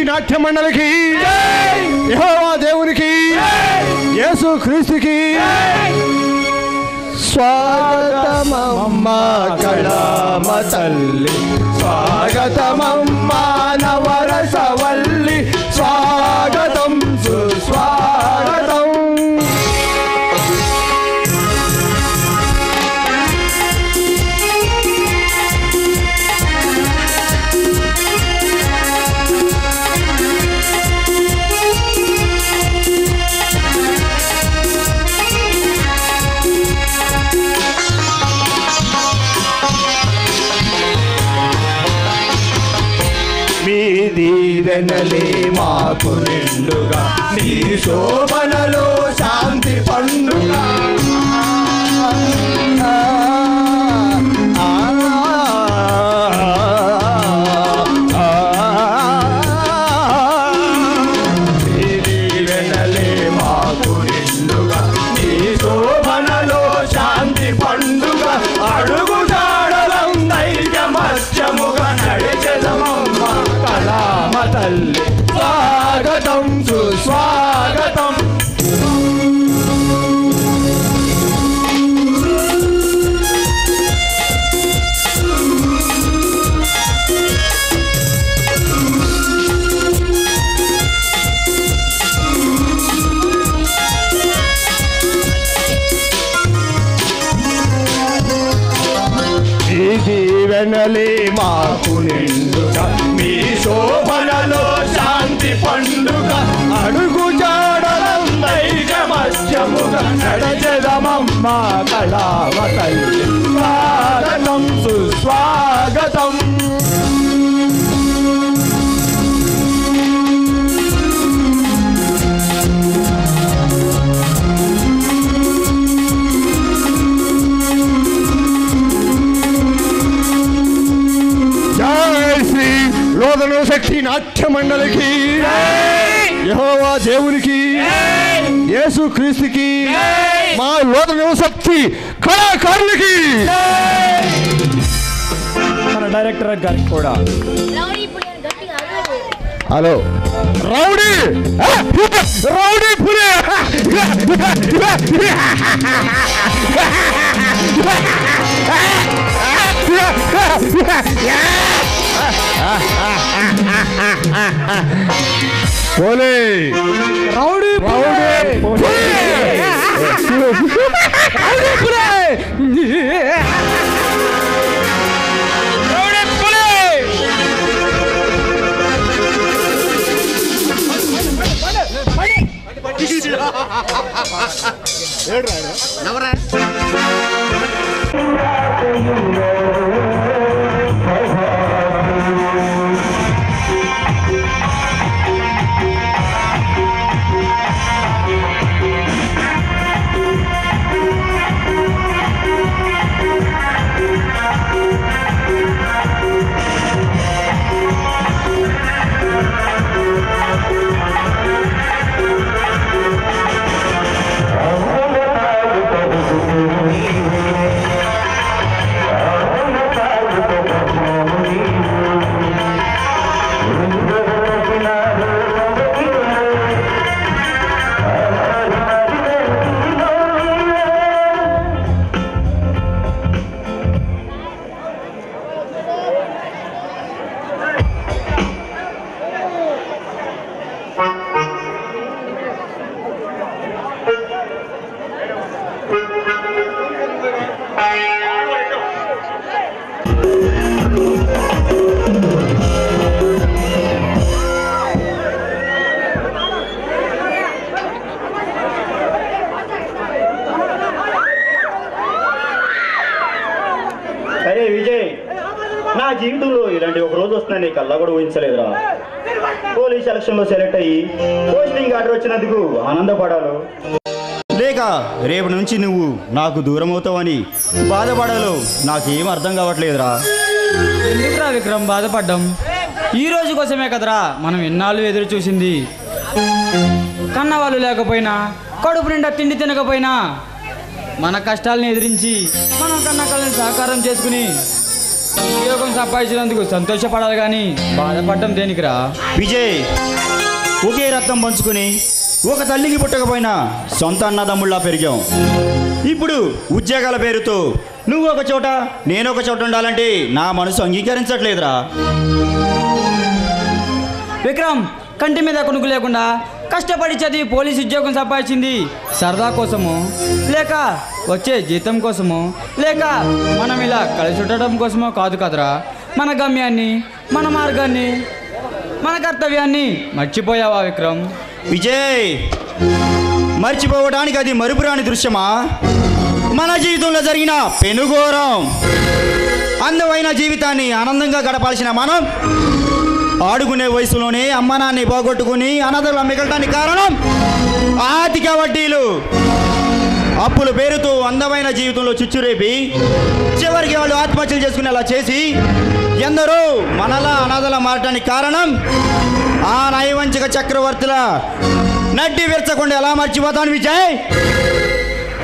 నాట్య మండలికి యెహోవా దేవునికి యేసు క్రీస్తుకి స్వాగతమమ్మ కళామ తల్లి, స్వాగతమమ్మ నవరసవల్లి, స్వాగతం సుస్వాగతం. మీ దీవెనలే మాకు నిండుగా, నీ శోభనలో శాంతి పండుగ. మీ దీవెనలే మాకు నిండుగా, నీ శోభనలో శాంతి పండుగ. అడుగు జాడలం నైజమత్యముగా నడిచెదమమ్మ కళామ తల్లి, స్వాగతం సుస్వాగతం. మీ దీవెనలే మాకు నిండుగా, మీ శోభనలో శాంతి పండుగ. అడుగు జాడలం నైజమత్యముగా నడచెదమమ్మ కళామ తల్లి, స్వాగతం సుస్వాగతం. లోదన శక్తి నాట్య మండలికి యెహోవా దేవునికి యేసు క్రీస్తుకి మా లోదన శక్తి కళాకారులకి మన డైరెక్టర్ గారికి కూడా. హలో రౌడీ రౌడీ పురే పోలే రౌడీ రౌడీ పురే అరే విజయ్, నా జీవితంలో ఇలాంటి ఒక రోజు వస్తుందని కల్లా కూడా ఊహించలేదురా. పోలీస్ ఎలక్షన్లో సెలెక్ట్ అయ్యి పోస్టింగ్ ఆర్డర్ వచ్చినందుకు ఆనందపడాలో, లేక రేపు నుంచి నువ్వు నాకు దూరం అవుతావని బాధపడాలో నాకేం అర్థం కావట్లేదురా. ఎందుకురా విక్రమ్ బాధపడ్డం? ఈ రోజు కోసమే కదరా మనం ఎన్నాళ్ళు ఎదురు చూసింది. కన్నవాళ్ళు లేకపోయినా, కడుపు నిండా తిండి తినకపోయినా మన కష్టాలను ఎదిరించి మనం కన్న కళ్ళని సాకారం చేసుకుని ఉద్యోగం సంపాదించినందుకు సంతోషపడాలి కానీ బాధపడటం దేనికిరా? విజయ్, ఒకే రక్తం పంచుకుని ఒక తల్లికి పుట్టకపోయినా సొంత అన్నదమ్ముళ్ళ పెరిగాం. ఇప్పుడు ఉద్యోగాల పేరుతో నువ్వు ఒక చోట నేను ఒక చోట ఉండాలంటే నా మనసు అంగీకరించట్లేదురా. విక్రమ్ కంటి మీద కొనుక్కు లేకుండా కష్టపడి చదివి పోలీస్ ఉద్యోగం సంపాదించింది సరదా కోసము, లేక వచ్చే జీతం కోసము, లేక మనం ఇలా కలిసి ఉండటం కోసమో కాదు కదరా. మన గమ్యాన్ని, మన మార్గాన్ని, మన కర్తవ్యాన్ని మర్చిపోయావా విక్రమ్? విజయ్, మర్చిపోవడానికి అది మరుపురాని దృశ్యమా? మన జీవితంలో జరిగిన పెనుఘోరం. అందమైన జీవితాన్ని ఆనందంగా గడపాల్సిన మనం ఆడుకునే వయసులోనే అమ్మనాన్ని పోగొట్టుకుని అనాథలుగా మిగలడానికి కారణం ఆర్థిక వడ్డీలు. అప్పుల పేరుతో అందమైన జీవితంలో చిచ్చురేపి చివరికి వాళ్ళు ఆత్మహత్యలు చేసుకునేలా చేసి ఎందరో మనలా అనాథలా మారడానికి కారణం ఆ నైవంచిక చక్రవర్తుల నడ్డి విరచకుండా ఎలా మర్చిపోతాను విజయ్?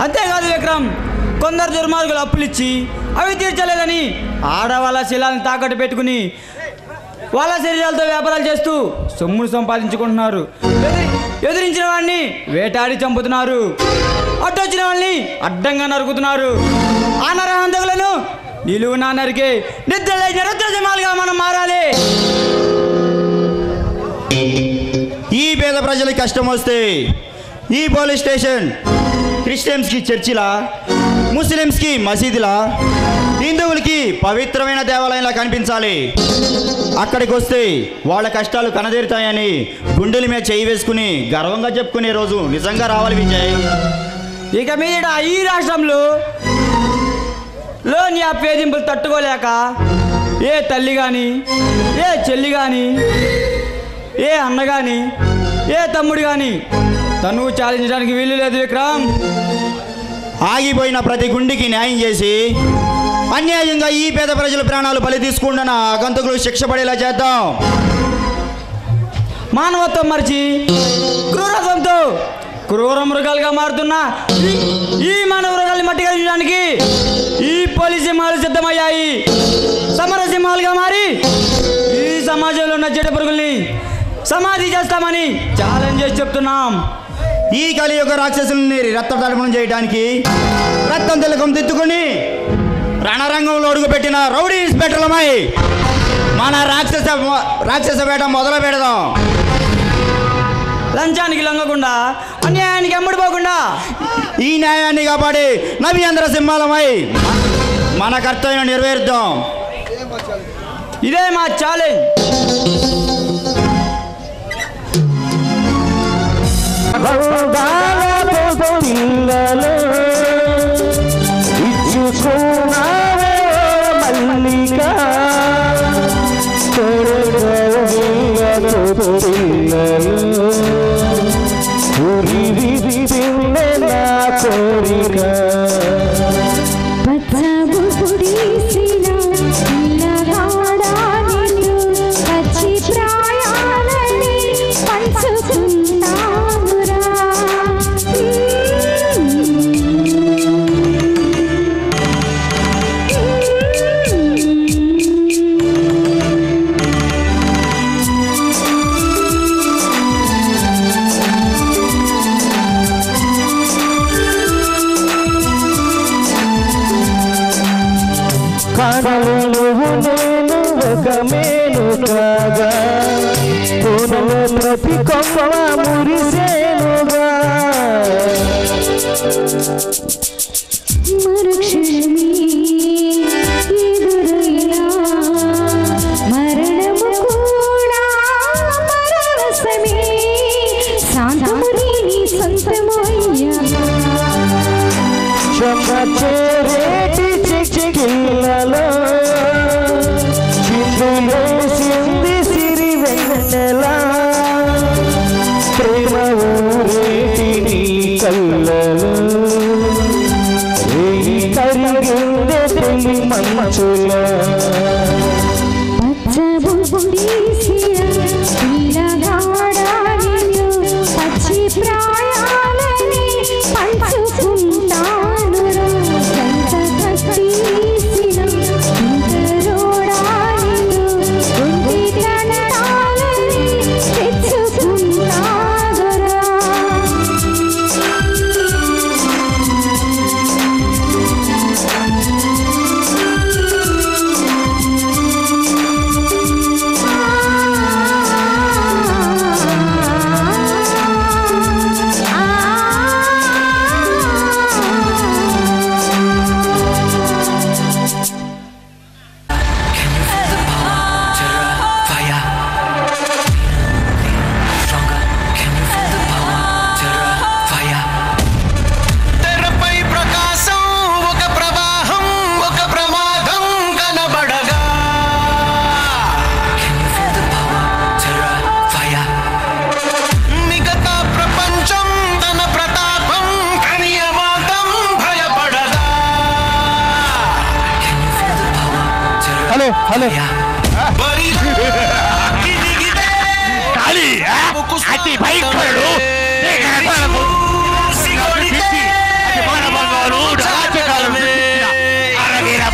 అంతేకాదు విక్రమ్, కొందరు దుర్మార్గులు అప్పులిచ్చి అవి తీర్చలేదని ఆడవాళ్ళ శీలాన్ని తాకట్టు పెట్టుకుని వాళ్ళ శరీరాలతో వ్యాపారాలు చేస్తూ సొమ్మును సంపాదించుకుంటున్నారు. ఎదిరించిన వాడిని వేటాడి చంపుతున్నారు, అడ్డొచ్చిన వాళ్ళని అడ్డంగా నరుకుతున్నారు. ఆ నరహంతకులను నిలువునా నరికే నిద్రలేని రుద్రసింహాలుగా మనం మారాలి. ఈ పేద ప్రజలకి కష్టం వస్తే ఈ పోలీస్ స్టేషన్ క్రిస్టియన్స్కి చర్చిలా, ముస్లిమ్స్కి మసీదులా, హిందువులకి పవిత్రమైన దేవాలయంలా కనిపించాలి. అక్కడికి వస్తే వాళ్ళ కష్టాలు కనదేరుతాయని గుండెల మీద చేయి వేసుకుని గర్వంగా చెప్పుకునే రోజు నిజంగా రావాలి విజయ్. ఇక మీద ఈ రాష్ట్రంలో లోని ఆ పేదింపులు తట్టుకోలేక ఏ తల్లి కానీ, ఏ చెల్లి కానీ, ఏ అన్న కానీ, ఏ తమ్ముడు కానీ తను చాలించడానికి వీలు లేదు విక్రమ్. ఆగిపోయిన ప్రతి గుండెకి న్యాయం చేసి అన్యాయంగా ఈ పేద ప్రజల ప్రాణాలు బలి తీసుకుంటున్న ఆగంతకులు శిక్ష పడేలా చేద్దాం. మానవత్వం మరిచి క్రూరత్వంతో క్రూర మృగాలుగా మారుతున్న ఈ మానవ మృగాల్ని మట్టి కలిగించడానికి ఈ పోలీస్ సింహాలు సిద్ధమయ్యాయి. సమర సింహాలుగా మారి ఈ సమాజంలో ఉన్న చెడు పురుగుల్ని సమాధి చేస్తామని ఛాలెంజ్ చేసి చెప్తున్నాం. ఈ కలియుగ రాక్షసుల్ని రక్త తడపడం చేయడానికి రక్తం తిలకం దిద్దుకుని రణరంగంలో అడుగుపెట్టిన రౌడీ ఇన్స్పెక్టర్లమై మన రాక్షస వేట మొదలు పెడదాం. లంచానికి లొంగకుండా, అన్యాయానికి అమ్ముడుపోకుండా ఈ న్యాయాన్ని కాపాడి నవ్యాంధ్ర సింహాలమై మన కర్తవ్యం నెరవేరుద్దాం. ఇదే మా ఛాలెంజ్. పిల్లలు ఇచ్చుకున్నావే మల్లిక పిల్లలు నా కోరిక కడలు నేను ఒక మేలు కాగా పూనలో ప్రతి కొమ్మ మురిసేనుగా మరుక్షణమే ఎదురైనా మరణము కూడా పరవశమే శాంతముని నీ సొంతమయ్యా చెమచేరేటి చిక్కిళ్ళలో చిందులో సింది సిరి వెన్నెల ప్రేమ ఊరేటి నీ కళ్ళలో హలో అతి భయంకరుడు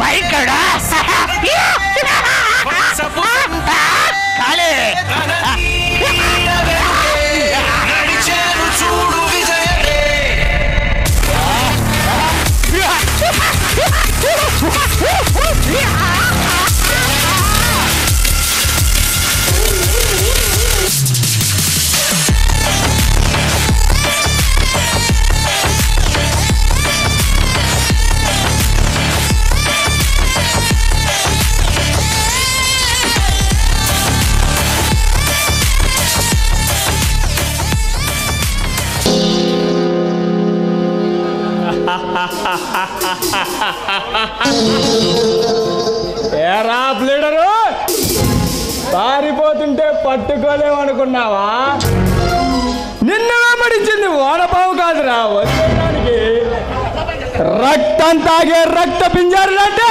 భయంకరుడా కాళీ చూడు విజయ ఏరా లీడరు పారిపోతుంటే పట్టుకోలేమనుకున్నావా? నిన్ను వెంబడించింది ఓడపావు కాదురా, వచ్చేదానికి రక్తం తాగే రక్త పింజారులంటే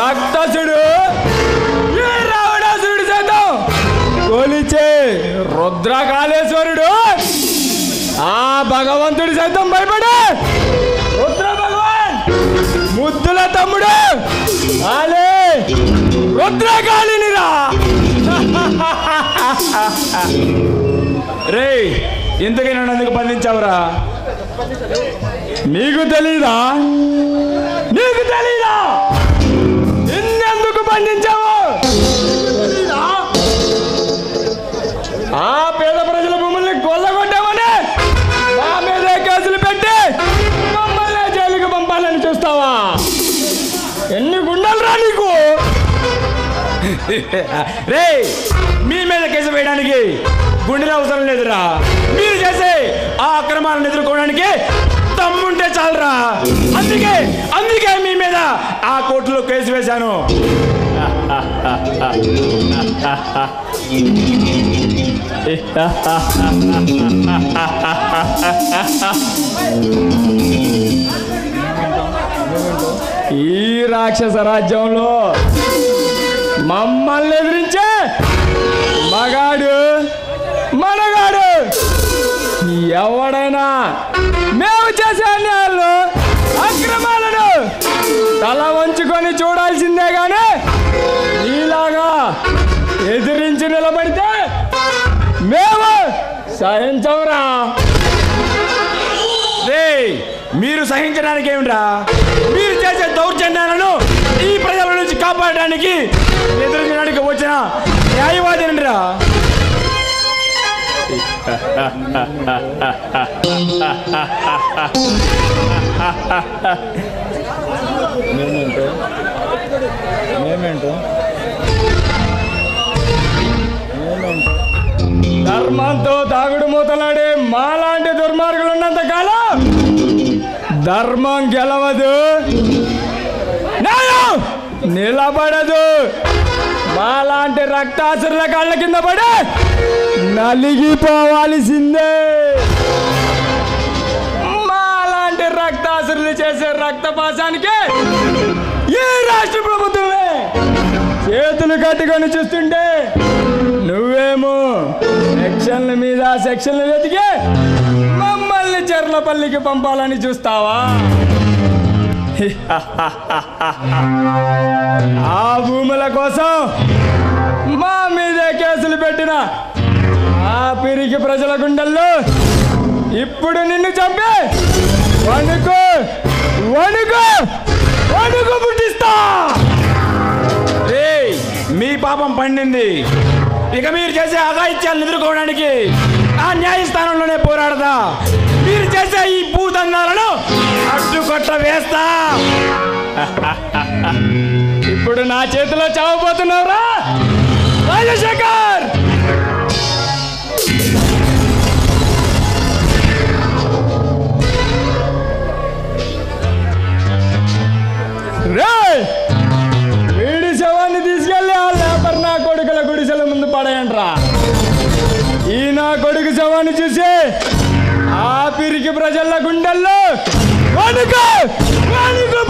రక్తసుడు ఈ రావణాసురుడు చేద్దాం కొలిచే రుద్రకాళేశ్వరుడు ఆ భగవంతుడి సైతం భయపడే రుద్ర భగవాన్ ముద్దుల తమ్ముడు ఆలే రుద్రకాళినిరా. రే ఇంతకీ నన్ను ఎందుకు బంధించావురా? నీకు తెలీదా? నీకు తెలీదా నిన్నెందుకు బంధించావు? ఆ పేద ప్రజల భూముల్ని కొల్లగొట్టామని మా మీద కేసులు పెట్టి మమ్మల్ని జైలుకి పంపాలని చూస్తావా? ఎన్ని గుండెలురా నీకు? రే మీ మీద కేసు వేయడానికి గుండెలు అవసరం లేదురా. మీరు చేసే ఆ అక్రమాలను ఎదుర్కోవడానికి దమ్ముంటే చాలరా. అందుకే మీ మీద ఆ కోర్టులో కేసు వేశాను. ఈ రాక్షస రాజ్యంలో మమ్మల్ని ఎదిరించే మగాడు మనగాడు ఎవడైనా మేము చేసే అన్యాయాలు అక్రమాలను తల వంచుకొని చూడాల్సిందే గాని నీలాగా ఎదిరించి నిలబడితే మేము సహించవురా. రే మీరు సహించడానికి ఏమిట్రా? మీరు చేసే దౌర్జన్యాలను ఈ ప్రజల నుంచి కాపాడడానికి ఎదురించడానికి వచ్చిన న్యాయవాది రా. ధర్మంతో తాగుడు మూతలాడే మాలాంటి దుర్మార్గులు ఉన్నంత కాలం ధర్మం గెలవదు, న్యాయం నిలబడదు. మాలాంటి రక్తాసురుల కాళ్ళ కింద పడి నలిగిపోవాల్సిందే. మాలాంటి రక్తాసురులు చేసే రక్తపాసానికి ఈ రాష్ట్ర ప్రభుత్వమే చేతులు కట్టుకొని చూస్తుంటే నువ్వేమో సెక్షన్ల మీద సెక్షన్లు వెతికి మమ్మల్ని చెర్లపల్లికి పంపాలని చూస్తావా? ఆ భూముల కోసం మా మీదే కేసులు పెట్టిన ఆ పిరికి ప్రజల గుండెల్లో ఇప్పుడు నిన్ను చంపి వణుకు వణుకు వణుకు పుట్టిస్తా. మీ పాపం పండింది. ఇక మీరు చేసే అఘాయిత్యాలను ఎదుర్కోవడానికి ఆ న్యాయస్థానంలోనే పోరాడదా. మీరు చేసే ఈ భూదందాలను అడ్డుకొట్ట వేస్తా. ఇప్పుడు నా చేతిలో చావబోతున్నావురా రాజశేఖర్. వీడి శవాన్ని తీసుకెళ్ళి ఆ లేబర్ నా కొడుకుల గుడిసెల ముందు పడేయండ్రా. ఈ నా కొడుకు శవాన్ని చూసి ఆ పిరికి ప్రజల గుండెల్లో వణుకు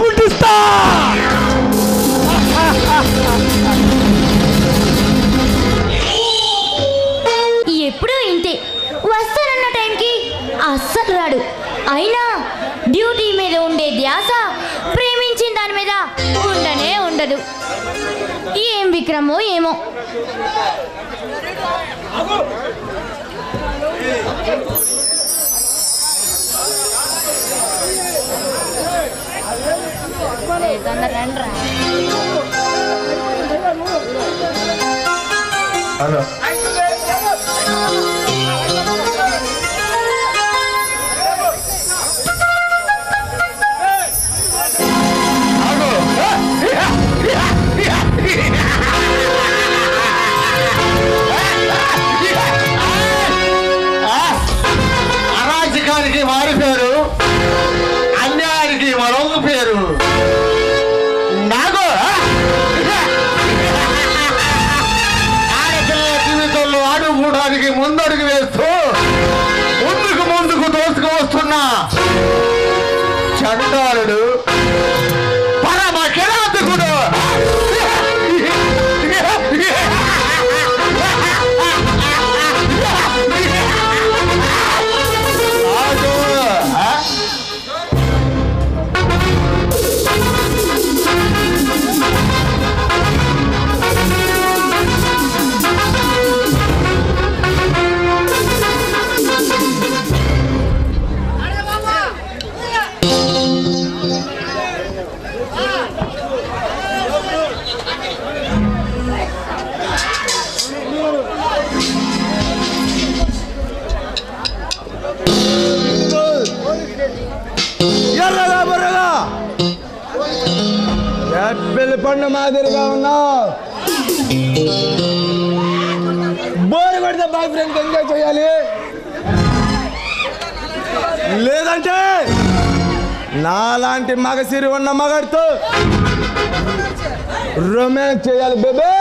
పుట్టిస్తా. ఎప్పుడూ ఇంతే, వస్తానన్న టైంకి అస్సలు రాడు. అయినా డ్యూటీ మీద ఉండే ధ్యాస ప్రేమించిన దాని మీద ఉండనే ఉండదు. ఏం విక్రమో ఏమో. హలో అరాజకానికి వారి పేరు, అన్యాయానికి మరొక పేరు. నాకు ఆడపిల్లల జీవితంలో అడుగుడానికి ముందడుగు వేస్తూ ముందుకు దోసుకు వస్తున్నా చండాలుడు, పరమ కిరాతకుడు. ఎర్రగా బుర్రగా పెళ్లి పండు మాదిరిగా ఉన్నావు. బోరు కొడితే బాయ్ ఫ్రెండ్ ఎంజాయ్ చేయాలి, లేదంటే నాలాంటి మగసిరి ఉన్న మగాడితో రొమాన్స్ చేయాలి బేబే.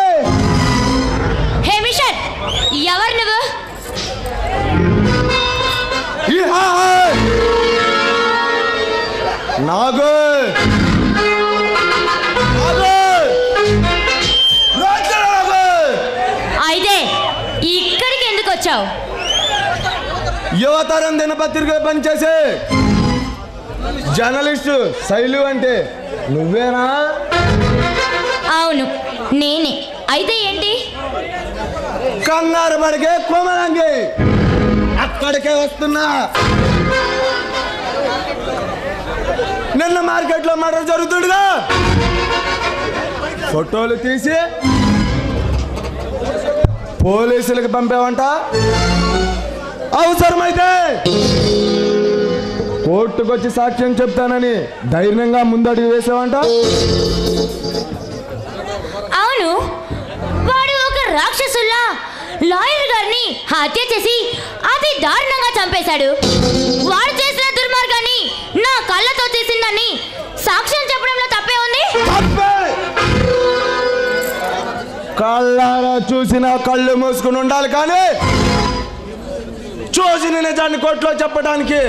హే మిషన్, ఎవరు నువ్వు? నాగు అయితే ఇక్కడికి ఎందుకు వచ్చావు? యువతరం దినపత్రికలో పనిచేసే జర్నలిస్టు శైలు అంటే నువ్వేనా? అవును, నేనే. అయితే ఏంటి? కంగారు పడికే కోమలంగి, అక్కడికే వస్తున్నా. నిన్న మార్కెట్లో మర్డర్ జరుగుతుండగా ఫోటోలు తీసి పోలీసులకు పంపావంట. అవసరమైతే కోర్టుకొచ్చి సాక్ష్యం చెప్తానని ధైర్యంగా ముందడుగు వేసావంట. అవును, వాడు ఒక రాక్షసుల్లా లాయర్ గారిని హత్య చేసి అతి దారుణంగా చంపేశాడు. వాడు చేసిన దుర్మార్గాన్ని నా కళ్ళతో చేసిందని సాక్ష్యం చెప్పడంలో తప్పే ఉంది. కళ్ళారా చూసిన కళ్ళు మూసుకుని ఉండాలి, కానీ చూసి నిజాన్ని కోర్టులో చెప్పడానికి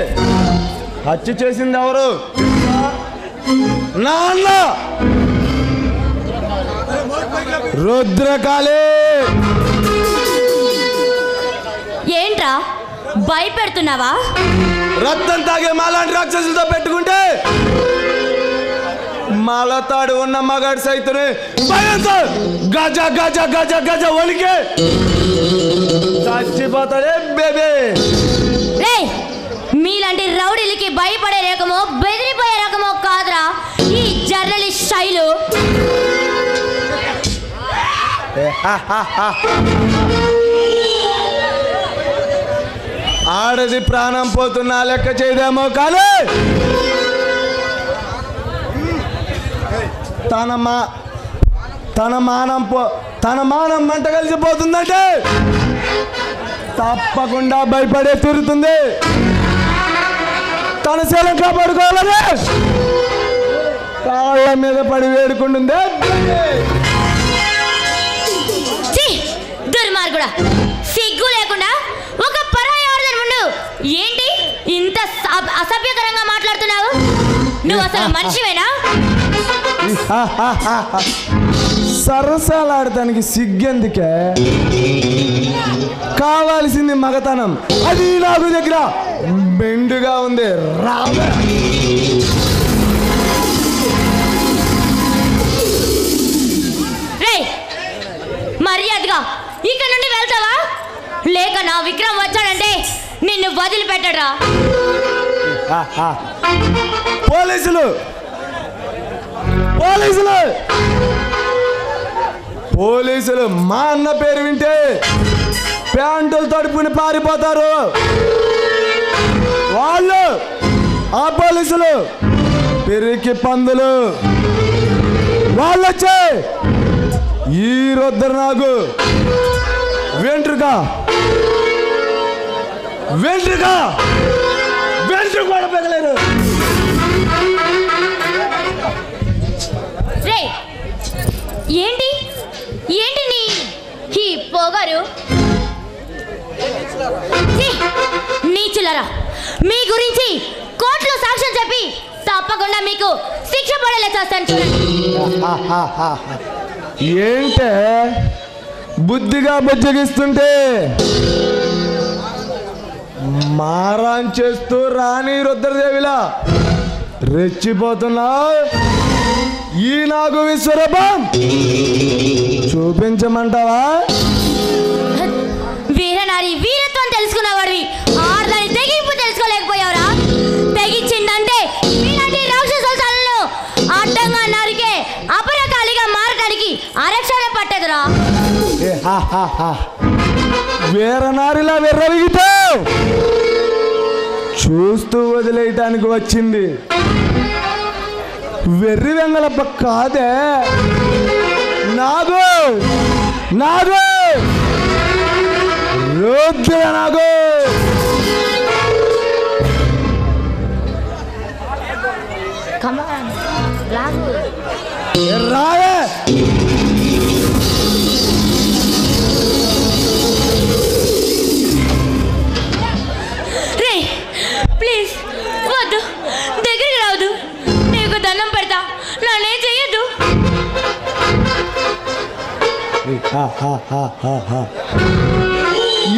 హత్య చేసింది ఎవరు? నా అన్న రుద్రకాళి. ఏంట్రా భయపెడుతున్నావా? రక్తం తాగే మాలాంటి రాక్షసులతో పెట్టుకుంటే మాలతాడు ఉన్న మగాడు సైతం భయంతో గజ గజ గజ గజ వణికే చచ్చిపోతాడే బేబే. రేయ్, మీలాంటి రౌడీలకి భయపడే రకమో బెదిరిపోయే రకమో కాదురా ఈ జర్నలిస్ట్ శైలు. ఆడది ప్రాణం పోతున్నా లెక్క చేయదేమో, కానీ తన మానం మంట కలిసిపోతుందంటే తప్పకుండా భయపడే తీరుతుంది. తన శీలం కాపాడుకోవాలని కాళ్ళ మీద పడి వేడుకుంటుంది. దుర్మార్గుడా, సిగ్గు లేకుండా ఒక పరాయి ఆడదాని ముందు ఏంటి ఇంత అసభ్యకరంగా మాట్లాడుతున్నావు? నువ్వు అసలు మనిషివేనా? సరసాలాడటానికి సిగ్గెందుకే? కావాల్సింది మగతనం, అది నాకు దగ్గర బెండుగా ఉంది. రావే మర్యాదగా ఇక్కడ నుండి వెళ్తావా? లేక నా విక్రమ్ వచ్చాడంటే నిన్ను వదిలిపెట్టడా? పోలీసులు పోలీసులు పోలీసులు మా అన్న పేరు వింటే ప్యాంటులు తడుపుని పారిపోతారు. వాళ్ళు ఆ పోలీసులు పెరికి పందులు. వాళ్ళొచ్చే ఈ రొద్దరు నాకు వెంట్రుక కూడా పెగలేరు. ఏంటి ఏంటి నీ ఈ పోగారు? నీచులరా, మీ గురించి కోర్టులో సాక్ష్యం చెప్పి తప్పకుండా మీకు శిక్ష పడేలా చేస్తాను చూడండి. ఏంటే బుద్ధిగా బుజ్జగిస్తుంటే మారాన్ చేస్తూ రాణి రుద్రదేవిలా రెచ్చిపోతున్నా. ఈ నాకు విశ్వరూపం చూపించమంటావా? వీరనారి వీరత్వం తెలుసుకున్నవాడివి ఆడదాని తెగింపు తెలుసుకోలేకపోయావురా. తెగించిందంటే ఇలాంటి రాక్షసుల తలను అడ్డంగా నరికే అపరకాలిగా మారడానికి అరక్షణ పట్టదురా. వీరనారిలా వెర్రవిగితే చూస్తూ వదిలేయటానికి వచ్చింది. వెర్రి వెంగళప్ప కాదే, నాగు నాగు రుద్ర నాగు. రావే ప్లీజ్ వద్దు, దగ్గరికి రావద్దు. నీకు దండం పెడతా, నన్నేం చెయ్యొద్దు.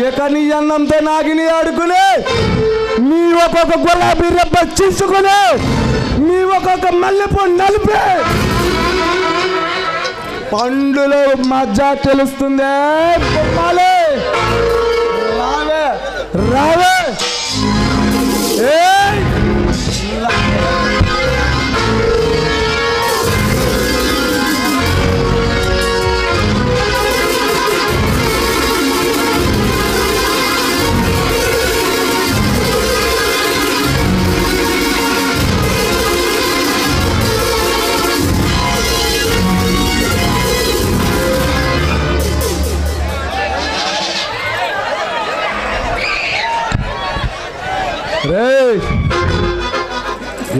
ఇక నీ అన్నంతో నాగిని ఆడుకుని మీ ఒక్కొక్క గులాబీ రెబ్బ చించుకుని మీ ఒక్కొక్క మల్లెపూ నలిపి పండులో మజా తెలుస్తుందే. రావే రావే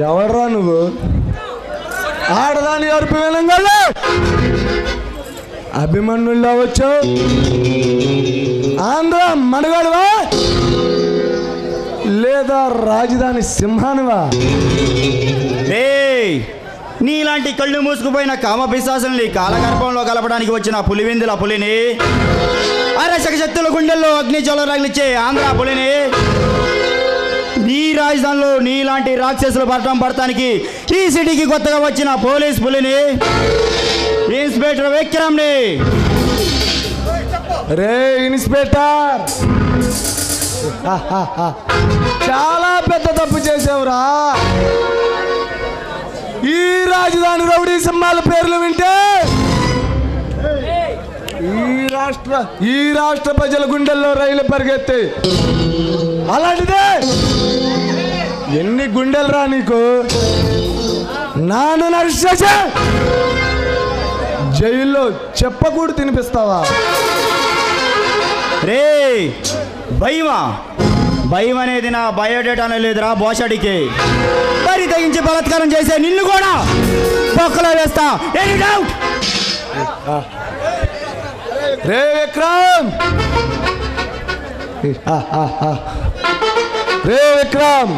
ఎవర్రా నువ్వు? ఆడదాని అరుపు వినంగా అభిమన్యుల్లో వచ్చావు. ఆంధ్ర మనగాడువా లేదా రాజధాని సింహానివా? నీలాంటి కళ్ళు మూసుకుపోయిన కామ పిశాసుల్ని కాలగర్భంలో కలపడానికి వచ్చిన పులివెందుల పులిని, అరశక శక్తుల గుండెల్లో అగ్ని జ్వల రగిలిచ్చే ఆంధ్ర పులిని, నీ రాజధానిలో నీలాంటి రాక్షసులు పట్టం పడటానికి ఈ సిటీకి కొత్తగా వచ్చిన పోలీస్ పులిని, ఇన్స్పెక్టర్ విక్రమ్ని. రే ఇన్స్పెక్టర్, చాలా పెద్ద తప్పు చేసావురా. ఈ రాజధాని రౌడీ సింహాల పేర్లు వింటే ఈ రాష్ట్ర ప్రజల గుండెల్లో రైలు పరిగెత్తి. అలాంటిదే ఎన్ని గుండెలు రా నీకు? నాన్న నరిచేసే జైల్లో చెప్పకూడు తినిపిస్తావా? రే భయమా? భయం అనేది నా బయోడేటానే లేదురా బోషాడికి. మరి తెగించి బలాత్కారం చేసే నిన్ను కూడా బొక్కలో వేస్తా. Any doubt? రే విక్రమ్, రే విక్రమ్,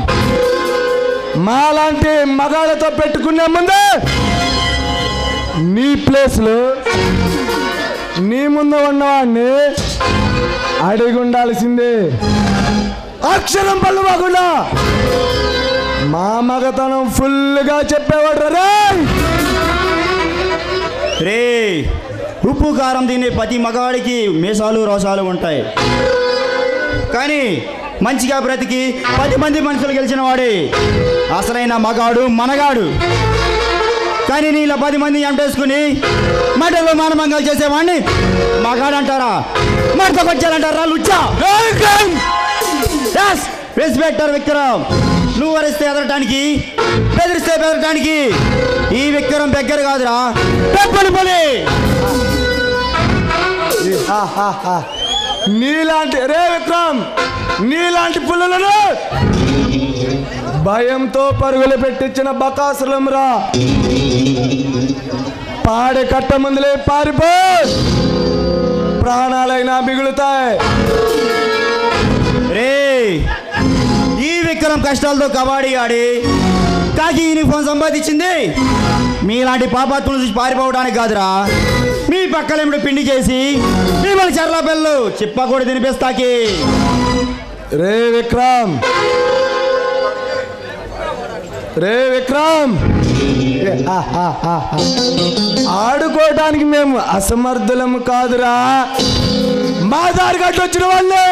మాలాంటి మగాళ్ళతో పెట్టుకునే ముందే నీ ప్లేస్లో నీ ముందు ఉన్నవాడిని అడిగి ఉండాల్సిందే. అక్షరం పళ్ళు బాగుండా మా మగతనం ఫుల్గా చెప్పేవాడు రే. ఉప్పు కారం తినే ప్రతి మగాడికి మీసాలు రోసాలు ఉంటాయి, కానీ మంచిగా బ్రతికి 10 మంది మనుషులు గెలిచిన వాడే అసలైన మగాడు మనగాడు. కానీ నీళ్ళ 10 మంది ఎంటేసుకుని మటలో మానమంగలు చేసేవాడిని మగాడు అంటారా? మటతో కొచ్చారంటారా? లుచ్చా. ఇన్స్పెక్టర్ విక్రమ్, నువ్వు అరిస్తే ఎదరటానికి, బెదిరిస్తే బెదరటానికి ఈ విక్రమ్ దగ్గర కాదురా, పెప్పని పని. నీలాంటి రే విక్రమ్, నీలాంటి పుల్లలను భయంతో పరుగులు పెట్టించిన బకాసులం రా. పాడే కట్ట ముందులే పారిపో, ప్రాణాలైనా మిగులుతాయి. రే, ఈ విక్రమ్ కష్టాలతో కబడ్డీ ఆడి కాకి యూనిఫామ్ సంపాదించింది మీలాంటి పాపాత్ములు చూసి పారిపోవడానికి కాదురా, మీ పక్కలేమిడి పిండి చేసి మిమ్మల్ని చర్ల పిల్లలు చిప్ప కూడా తినిపిస్తాకి. రే విక్రమ్, రే విక్రమ్, ఆడుకోవడానికి మేము అసమర్థులము కాదురా. మా దారి గట్టు వచ్చిన వాళ్ళే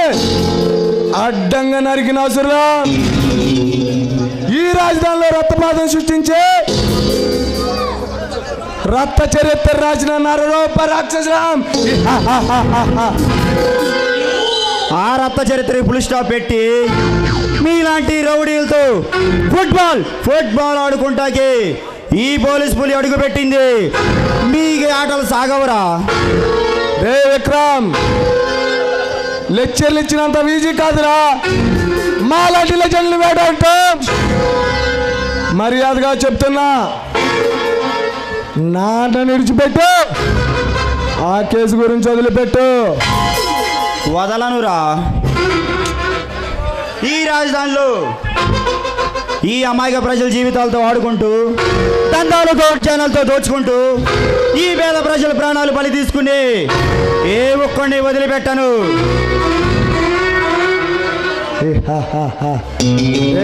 అడ్డంగా నరికిన అవసరం. ఈ రాజధానిలో రక్తపాతం సృష్టించే రక్త చరిత్ర రాసిన నరరూప రాక్షసం. ఆ రక్త చరిత్ర ఫుల్ స్టాప్ పెట్టి మీలాంటి రౌడీలతో ఫుట్బాల్ ఆడుకుంటాకి ఈ పోలీస్ పులి అడుగు పెట్టింది. మీ ఆటలు సాగవరా. రే విక్రమ్, లెక్చర్లు ఇచ్చినంత ఈజీ కాదురా మాలాంటి లెజెండ్లు వేడంటాం. మర్యాదగా చెప్తున్నా, నాట నిడిచిపెట్టు, ఆ కేసు గురించి వదిలిపెట్టు. వదలనురా. ఈ రాజధానిలో ఈ అమాయక ప్రజల జీవితాలతో ఆడుకుంటూ, దందాలతో ఛానల్తో దోచుకుంటూ ఈ పేద ప్రజల ప్రాణాలు బలి తీసుకుని ఏ ఒక్కడిని వదిలిపెట్టను.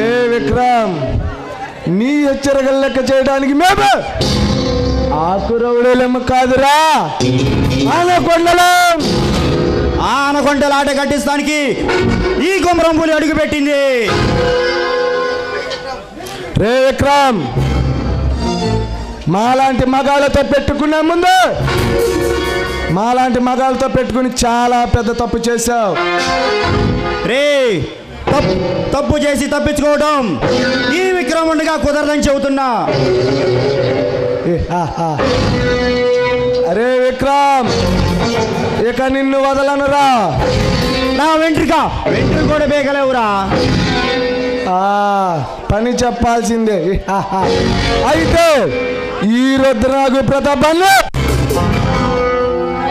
ఏ విక్రమ్, నీ హెచ్చరికలు లెక్క చేయడానికి మేము ఆకురవుడేలేము కాదురా, ఆనకొండలం. ఆనకొండల ఆట కట్టిస్తానికి ఈ గుమ్రం పులి అడుగు పెట్టింది. రే విక్రమ్, మాలాంటి మగాళ్ళతో పెట్టుకునే ముందు మాలాంటి మగాళ్ళతో పెట్టుకుని చాలా పెద్ద తప్పు చేశావు. రే, తప్పు చేసి తప్పించుకోవడం ఈ విక్రముడిగా కుదరదని చెబుతున్నా. అరే విక్రమ్, ఇక నిన్ను వదలనురా. నా వెంట్రుక కూడా బేగలేవురా. పని చెప్పాల్సిందే. అయితే ఈ రుద్రనాగు ప్రతాపాన్ని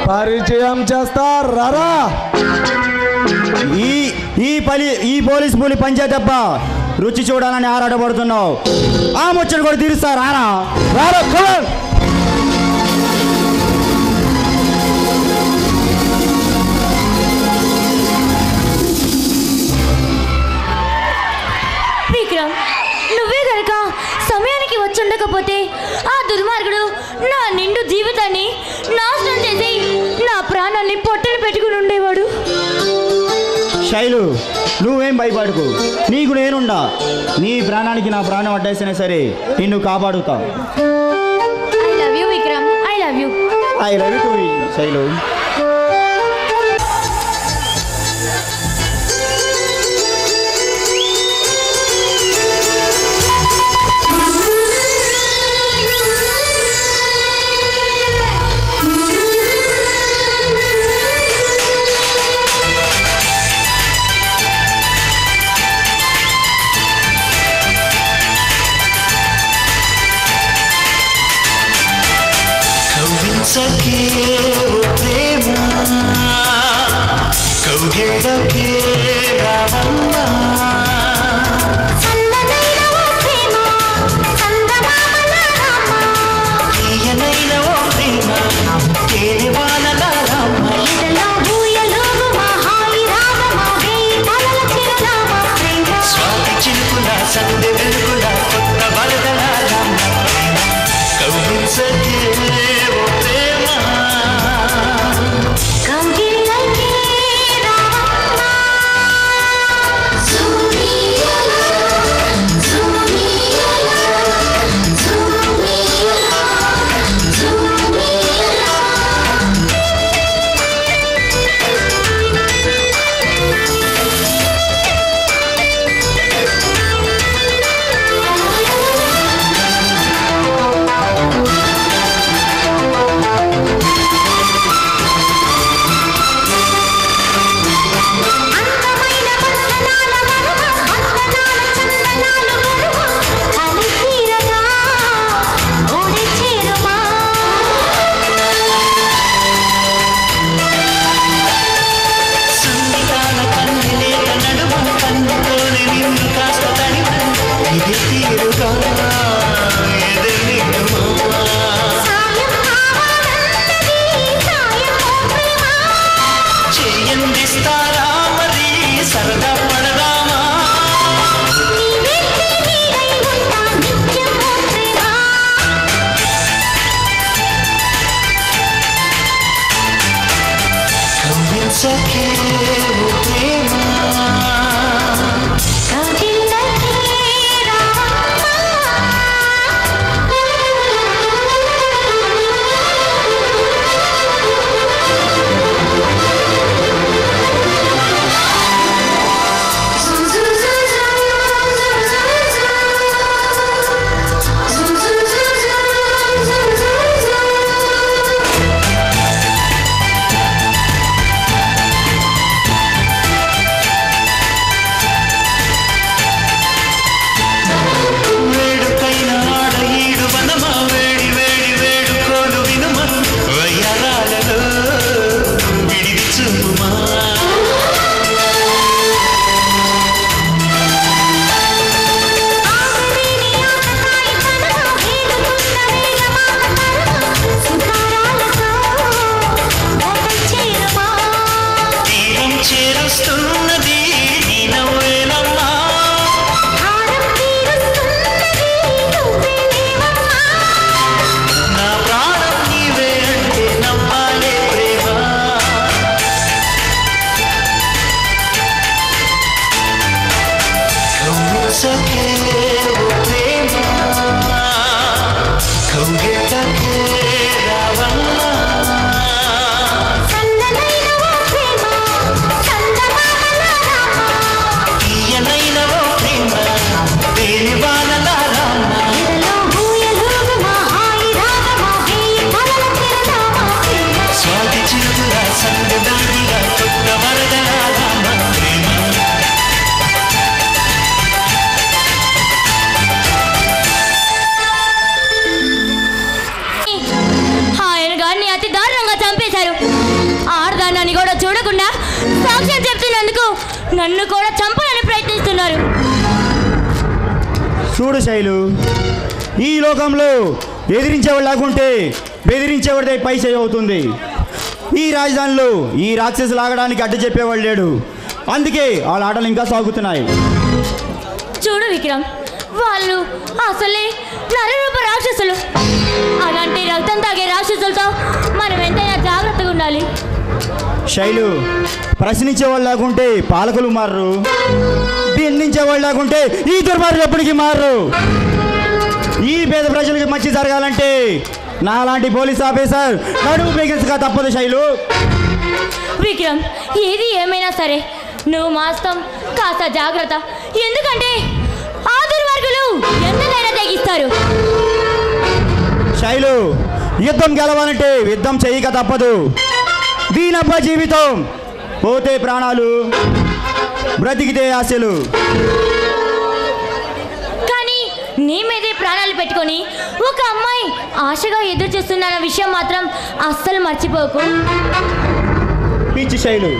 పరిచయం చేస్తారా? ఈ పోలీస్ పులి పంచేటప్ప రుచి చూడాలని ఆరాటపడుతున్నావు. ఆ ముచ్చట కూడా తీరుస్తారా? రారా. విక్రమ్, నువ్వే గనక సమయానికి వచ్చుండకపోతే ఆ దుర్మార్గుడు నా నిండు జీవితాన్ని నాశనం చేసి నా ప్రాణాన్ని పొట్టలు పెట్టుకుని ఉండేవాడు. శైలు, నువ్వేం భయపడకు, నీకు నేనుండా. నీ ప్రాణానికి నా ప్రాణం అడ్డేసినా సరే నిన్ను కాపాడుతా. I love you Vikram, I love you. I love you Shailu. सके वो प्रेम कौगिलके रावण्ण सन्ननैन वो प्रेम चंदमामन राम प्रियनैन वो प्रेम ఎదురుగా ఎదురుమా చెయ్యందిస్తారా మరి సరదా పడదామా కవ్వించకే ప్రేమ చూడకుండా సాక్ష్యం చెప్తున్నందుకు నన్ను కూడా చంపాలని ప్రయత్నిస్తున్నారు. చూడు శైలు, ఈ లోకంలో ఎదిరించేవాడు లేకుంటే బెదిరించేవాడిదే పై చేయి అవుతుంది. ఈ రాజధానిలో ఈ రాక్షసులు ఆగడానికి అడ్డు చెప్పేవాడు లేడు. అందుకే వాళ్ళ ఆటలు ఇంకా సాగుతున్నాయి. చూడు విక్రమ్, వాళ్ళు అసలే నరరూప రాక్షసులు. అలాంటి రక్తం తాగే రాక్షసులతో మనం ఎంతైనా జాగ్రత్తగా ఉండాలి. శైలు, ప్రశ్నించేవాళ్ళు లేకుంటే పాలకులు మారరు, దిండించేవాళ్ళు లేకుంటే ఈ దుర్మార్గులు ఎప్పటికీ మారరు. ఈ పేద ప్రజలకు మంచి జరగాలంటే నాలాంటి పోలీస్ ఆఫీసర్ నడుము బిగించక తప్పదు. శైలు, విక్రమ్, ఏది ఏమైనా సరే నువ్వు మాస్తం కాస్త జాగ్రత్త. ఎందుకంటే ఆ దుర్మార్గులు ఎంతకైనా తెగిస్తారు. శైలు, యుద్ధం గెలవాలంటే యుద్ధం చేయక తప్పదు. దీనబ్బ జీవితం, పోతే ప్రాణాలు, బ్రతికితే ఆశలు. కానీ నీ మీదే ప్రాణాలు పెట్టుకొని ఒక అమ్మాయి ఆశగా ఎదురు చూస్తున్న విషయం మాత్రం అస్సలు మర్చిపోకు. పిచ్చి శైలు,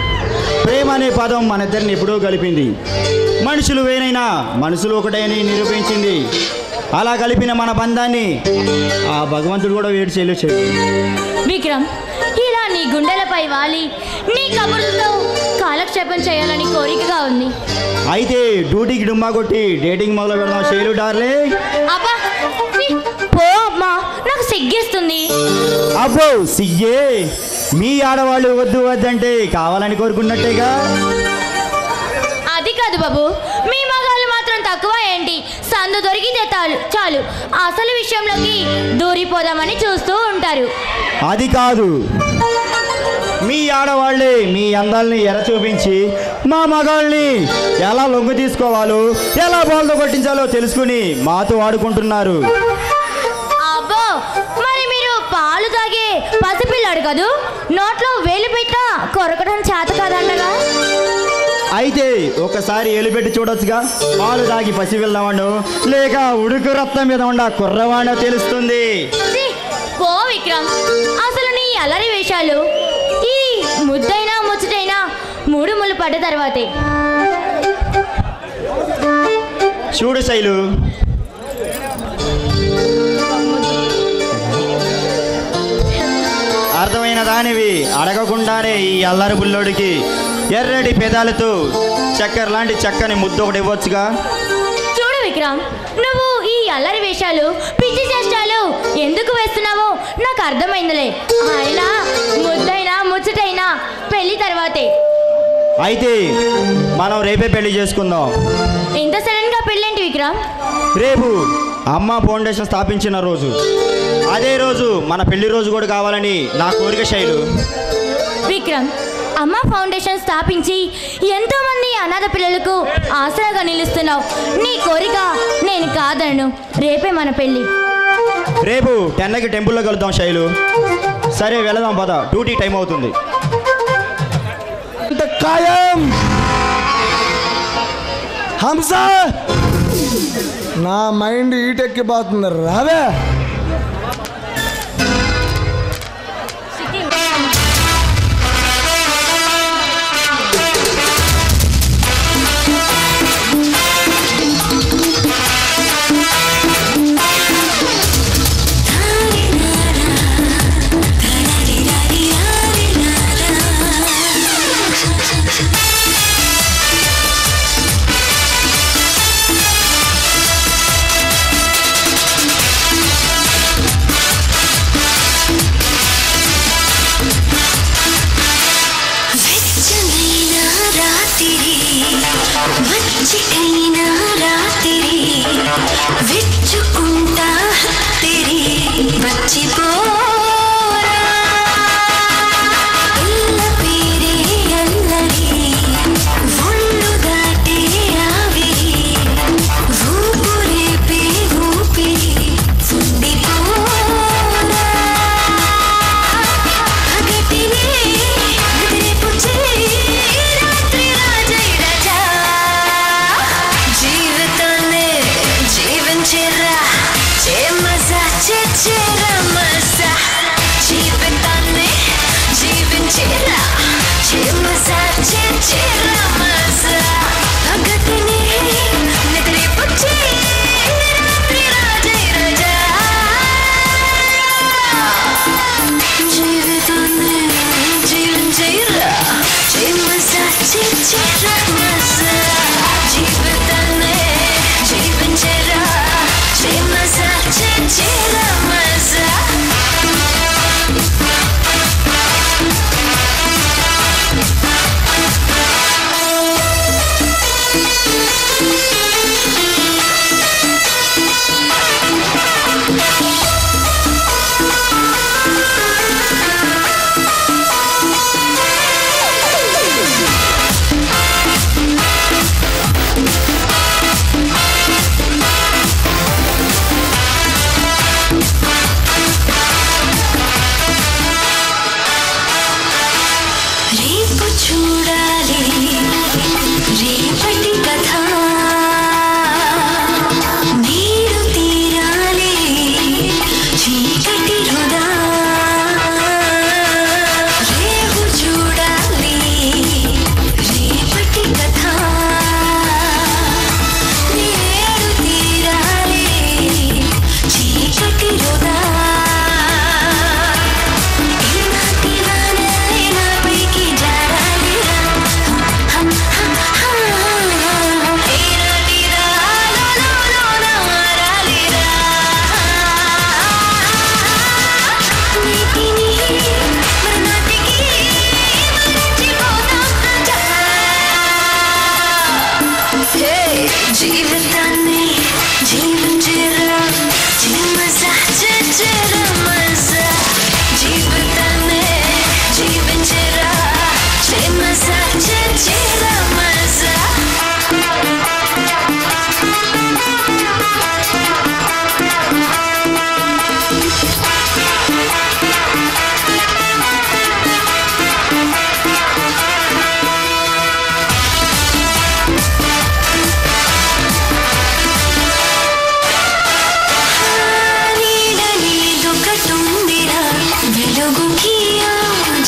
ప్రేమ అనే పదం మన ఇద్దరిని ఎప్పుడో కలిపింది. మనుషులు వేరైనా మనసులు ఒకటైనా నిరూపించింది. అలా కలిపిన మన బంధాన్ని ఆ భగవంతుడు కూడా వేడి చేయలేదు. విక్రమ్, ఇలా నీ గుండెలపై వాలి నీ కబుర్లతో కాలక్షేపం చేయాలని కోరికగా ఉంది. అయితే డ్యూటీకి డుమ్మా కొట్టి డేటింగ్ మొదలు పెడదాం శైలు డార్లింగ్. అబ్బా పో అమ్మా, నాకు సిగ్గేస్తుంది. అబ్బో సిగ్గే, మీ ఆడవాళ్ళు వద్దు వద్దంటే కావాలని కోరుకున్నట్టేగా. అది కాదు బాబు, మీ మగాళ్ళు మాత్రం తక్కువ ఏంటి? సందు దొరికితే చాలు అసలు విషయంలోకి దూరిపోదామని చూస్తూ ఉంటారు. అది కాదు, మీ ఆడవాళ్ళే మీ అందాల్ని ఎర చూపించి మా మగాళ్ళని ఎలా లొంగు తీసుకోవాలో, ఎలా బాల్తో కొట్టించాలో తెలుసుకుని మాతో ఆడుకుంటున్నారు. అబ్బో, మరి మీరు పాలు తాగే పసిపిల్లాడు కదూ, నోట్లో వేలు పెట్టా కొరకడం చేత కాదండగా. అయితే ఒకసారి ఎలిపెట్టి చూడొచ్చుగా. పాలు తాగి పసి వెళ్దామను లేక ఉడుకు రక్తం మీద ఉండ కుర్రవాడో తెలుస్తుంది. పో విక్రమ్, అసలు నీ అలరి వేషాలు ఈ ముద్దైనా ముచ్చటైనా 3 ముళ్ళు పడ్డ తర్వాతే. చూడు శైలు, చిన్నదానివి అడగకుండానే ఈ అల్లరి బుల్లోడికి ఎర్రటి పెదాలతో చక్కెర లాంటి చక్కని ముద్దు ఒకటి ఇవ్వచ్చుగా. చూడు విక్రమ్, నువ్వు ఈ అల్లరి వేషాలు పిచ్చి చేష్టాలు ఎందుకు వేస్తున్నావో నాకు అర్థమైందిలే. అయినా ముద్దైనా ముచ్చటైనా పెళ్లి తర్వాతే. అయితే మనం రేపే పెళ్లి చేసుకుందాం. ఇంత సడన్ గా పెళ్ళేంటి విక్రమ్? రేపు అమ్మ ఫౌండేషన్ స్థాపించిన రోజు, అదే రోజు మన పెళ్లి రోజు కూడా కావాలని నా కోరిక శైలు. విక్రమ్, అమ్మ ఫౌండేషన్ స్థాపించి ఎంతో మంది అనాథ పిల్లలకు ఆసరాగా నిలుస్తున్నావు. నీ కోరిక నేను కాదను. రేపే మన పెళ్లి. రేపు 10కి టెంపుల్లో కలుద్దాం శైలు. సరే వెళదాం పద, డ్యూటీ టైం అవుతుంది. ఖాయం హంస, నా మైండ్ ఈటెక్కిపోతుంది. రావే.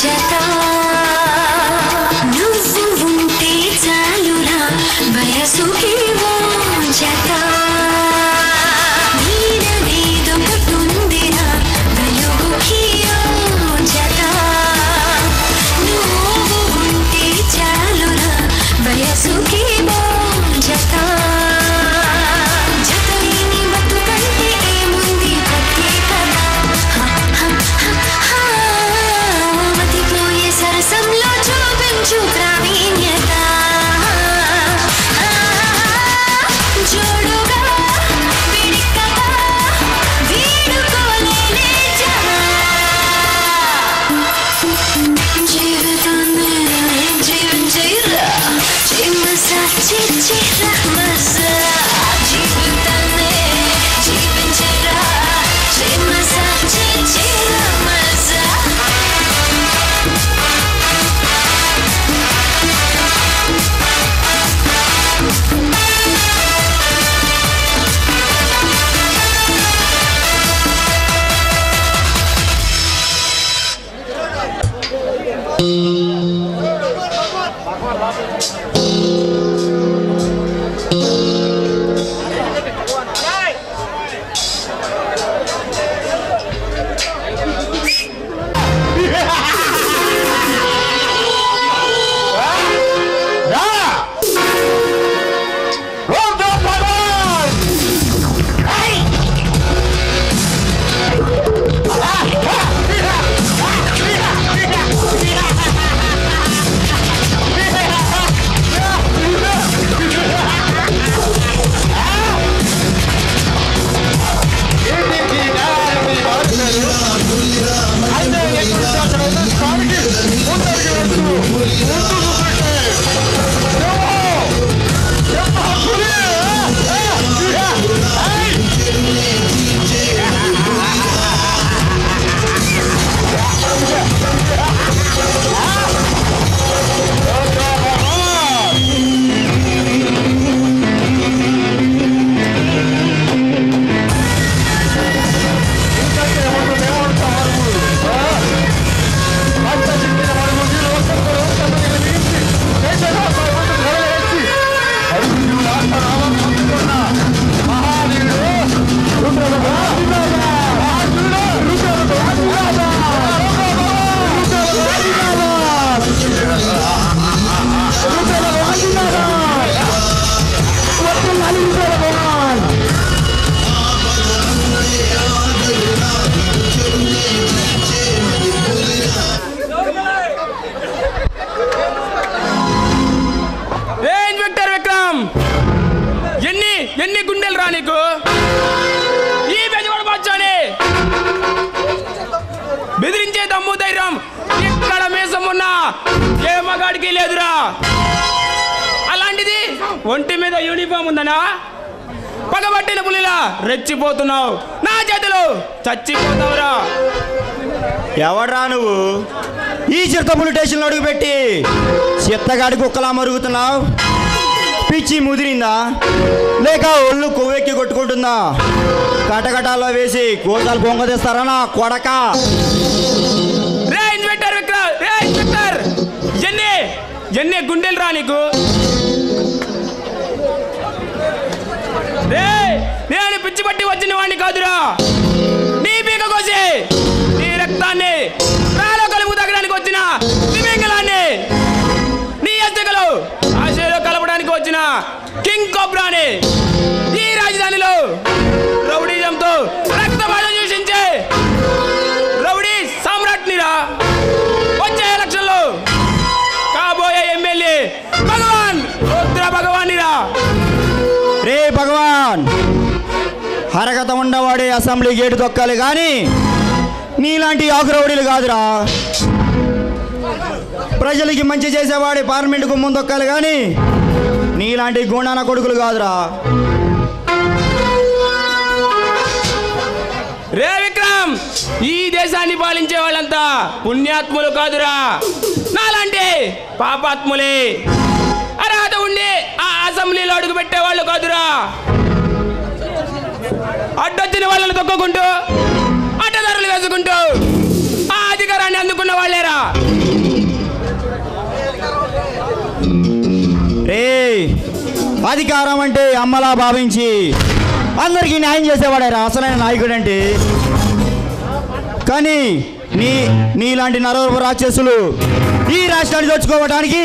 జత ఎన్ని గుండెలు రా నీకు? ఈ బెజవాడ బాద్షాని బెదిరించే దమ్ము ధైర్యం ఇక్కడ మీసం ఉన్నా ఏ మగాడికి లేదురా. అలాంటిది ఒంటి మీద యూనిఫామ్ ఉందనా పగబట్టిన పులిలా రెచ్చిపోతున్నావు. నా చేతిలో చచ్చిపోతావురా. ఎవడ్రా నువ్వు? ఈ చిరుతపులి స్టేషన్లో అడుగుపెట్టి చిత్తగాడి కుక్కలా మరుగుతున్నావు. పిచ్చి ముదిరిందా లేక ఒళ్ళు కొవ్వెక్కి కొట్టుకుంటుందా? కటకటాల్లో వేసి కోసాలు పొంగదీస్తారా నా కొడక? రే ఇన్స్పెక్టర్ విక్రమ్, రే ఇన్స్పెక్టర్, ఎన్ని గుండెలు రా నీకు? రే నేను పిచ్చి పట్టి వచ్చిన వాడిని కాదురా. నీ పీక కోసి నీ రక్తాన్ని రాలో కలుపు తగ్గడానికి వచ్చిన తిమింగలాన్ని, నీ అద్దెకలు ఆశలో కలపడానికి వచ్చిన కింగ్ కోబ్రాని, ఈ రాజధానిలో రౌడీజంతో రక్తపాతం చూసించే రౌడీ సామ్రాట్నిరా. వచ్చే ఎలక్షన్లో కాబోయే ఎమ్మెల్యే భగవాన్ రుద్ర భగవానిరా. రే భగవాన్, హరకత ఉండవాడే అసెంబ్లీ గేటు తొక్కాలి కానీ నీలాంటి ఆకురౌడీలు కాదురా. ప్రజలకి మంచి చేసేవాడి పార్లమెంటుకు ముందొక్కాలి కానీ నీలాంటి గుండాన కొడుకులు కాదురా. రే విక్రమ్, ఈ దేశాన్ని పాలించే వాళ్ళంతా పుణ్యాత్ములు కాదురా, నాలాంటి పాపాత్ములే. అర్హత ఉండి ఆ అసెంబ్లీలో అడుగు పెట్టే వాళ్ళు కాదురా. అడ్డొచ్చిన వాళ్ళని తొక్కుకుంటూ అడ్డదారులు వేసుకుంటూ ఆ అధికారాన్ని అందుకున్న వాళ్ళేరా. రే అధికారం అంటే అమ్మలా భావించి అందరికీ న్యాయం చేసేవాడేరా అసలైన నాయకుడు అంటే. కానీ నీలాంటి నరరూప రాక్షసులు ఈ రాష్ట్రాన్ని దోచుకోవడానికి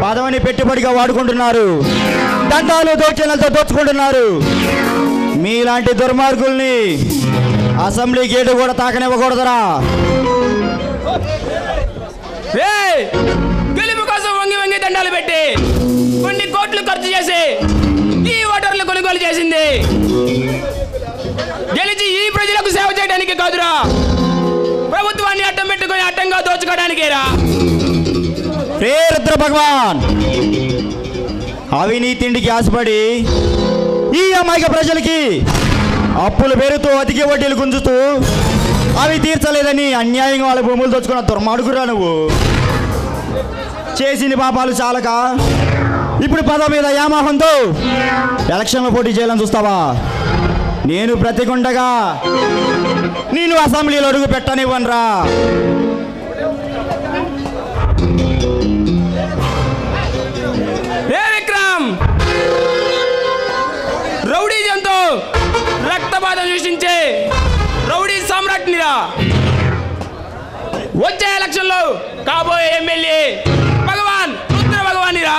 పదవిని పెట్టుబడిగా వాడుకుంటున్నారు. దండాలు దోచనలతో దోచుకుంటున్నారు. మీలాంటి దుర్మార్గుల్ని అసెంబ్లీ గేటు కూడా తాకనివ్వకూడదురా. గెలుపు కోసం వంగి వంగి దండాలు పెట్టి కొన్ని కోట్లు ఖర్చు చేసి ఈ ఓటర్లు కొనుగోలు చేసింది గెలిచి ఈ ప్రజలకు సేవ చేయడానికి కాదురా, ప్రభుత్వాన్ని అడ్డం పెట్టుకుని అడ్డంగా దోచుకోవడానికేరా. రే రుద్ర భగవాన్, అవినీతిండికి ఆశపడి ఈ అమాయక ప్రజలకి అప్పులు పేరుతో అతికి వడ్డీలు గుంజుతూ అవి తీర్చలేదని అన్యాయంగా వాళ్ళ భూములు దోచుకున్న దుర్మార్గురా నువ్వు. చేసిన పాపాలు చాలక ఇప్పుడు పదవి మీద యామోహంతో ఎలక్షన్లో పోటీ చేయాలని చూస్తావా? నేను బ్రతికుండగా నేను అసెంబ్లీలో అడుగు పెట్టనివ్వనురా. విక్రమ్, రౌడీజంతో రక్తపాతం సృష్టించే రౌడీ సామ్రాట్నిరా. వచ్చే ఎలక్షన్లో కాబోయే ఎమ్మెల్యే భగవాన్ రుద్ర భగవానిరా.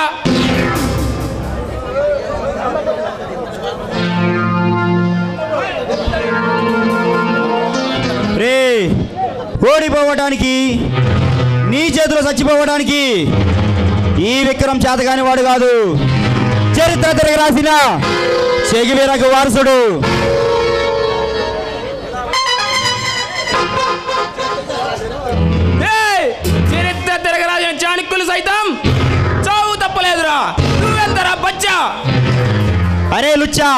రే, ఓడిపోవడానికి నీ చేతిలో చచ్చిపోవడానికి ఈ విక్రమ్ చేతగాని వాడు కాదు, చరిత్ర తిరిగి రాసిన చెగివీరకు వారసుడు. చరిత్ర తిరగరాజు చాణక్యులు సైతం చావు తప్పలేదురా. నువ్వెంతరా బచ్చా? అరే లుచ్చా,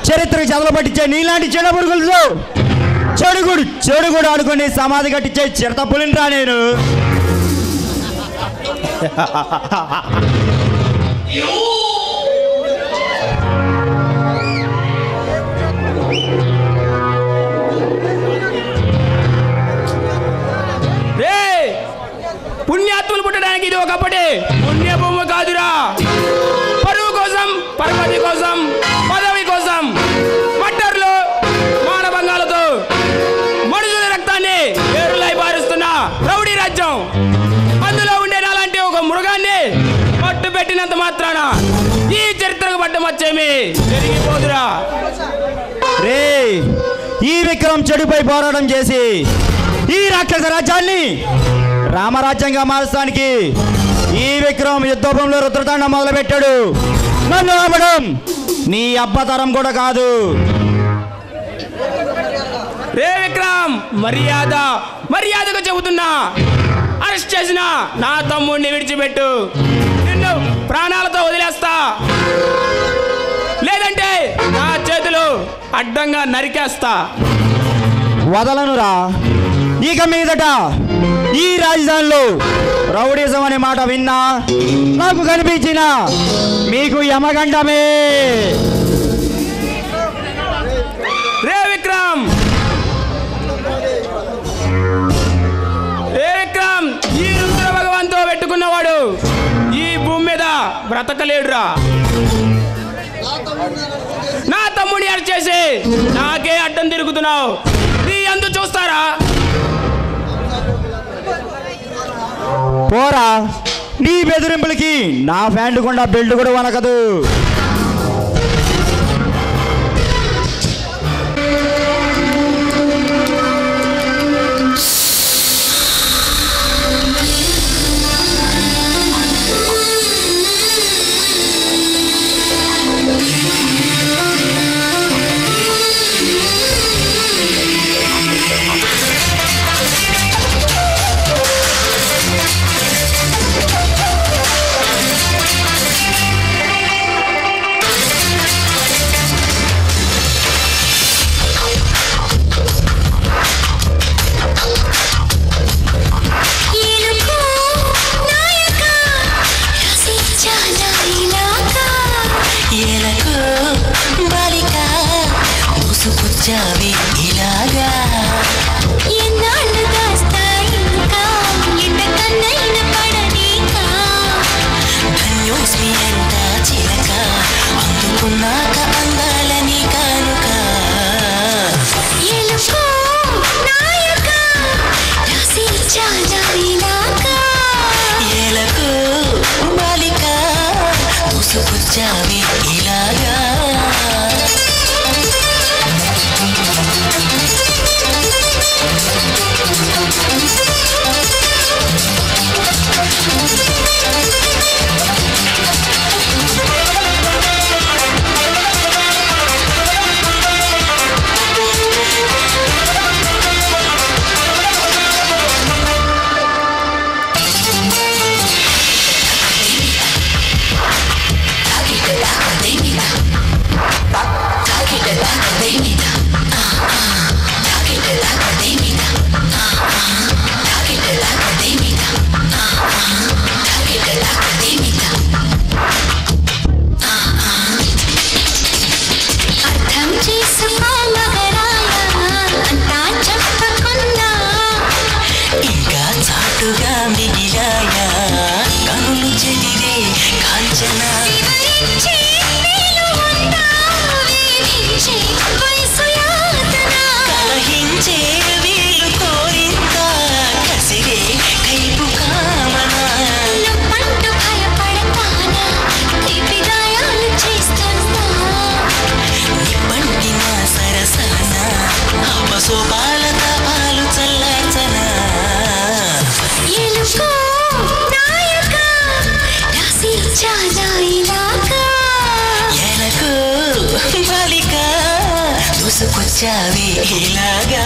చరిత్రకు చదవ పట్టించే నీలాంటి చెడ పురుగులు చెడుగుడు ఆడుకొని సమాధి కట్టించే చిరత పులినిరా నేను. పుణ్యాత్ములు పుట్టడానికి ఇది ఒకప్పటి పుణ్యభూమి కాదురా. పరువు కోసం, పరపతి కోసం, పదవి కోసం మట్టర్లు మానభంగాలతో మనుషుల రక్తాన్ని ఏరులై పారుస్తున్న రౌడీ రాజ్యం. అందులో ఉండే నాలాంటి ఒక మృగాన్ని పట్టు పెట్టినంత మాత్రాన ఈ చరిత్రకు పట్టు వచ్చేమి జరిగిపోదురా. రే, ఈ విక్రమ్ చెడుపై పోరాటం చేసి ఈ రాక్షస రాజ్యాన్ని రామరాజ్యంగా మారుస్తానికి ఈ విక్రమ్ యుద్ధంలో రుద్రతాండం మొదలుపెట్టాడు. నన్ను ఆపడం నీ అబ్బతరం కూడా కాదు. రే విక్రమ్, మర్యాదగా చెబుతున్నా, అరెస్ట్ చేసిన నా తమ్ముడిని విడిచిపెట్టు. నిన్ను ప్రాణాలతో వదిలేస్తా, లేదంటే నా చేతులు అడ్డంగా నరికేస్తా. వదలనురా. ఇక మీదట ఈ రాజధానిలో రౌడీజం అనే మాట విన్నా, నాకు కనిపించిన మీకు యమగండమే. రే విక్రమ్, ఈ రుద్ర భగవాన్తో పెట్టుకున్నవాడు ఈ భూమి మీద బ్రతకలేడురా. నా తమ్ముడిని అరెస్ట్ చేసి నాకే అడ్డం తిరుగుతున్నావు. నీ అందు చూస్తారా? పోరా, నీ బెదిరింపులకి నా ఫ్యాంట్ గుండా బెల్ట్ కూడా వనకదు. ముసుకొచ్చావే ఇలాగా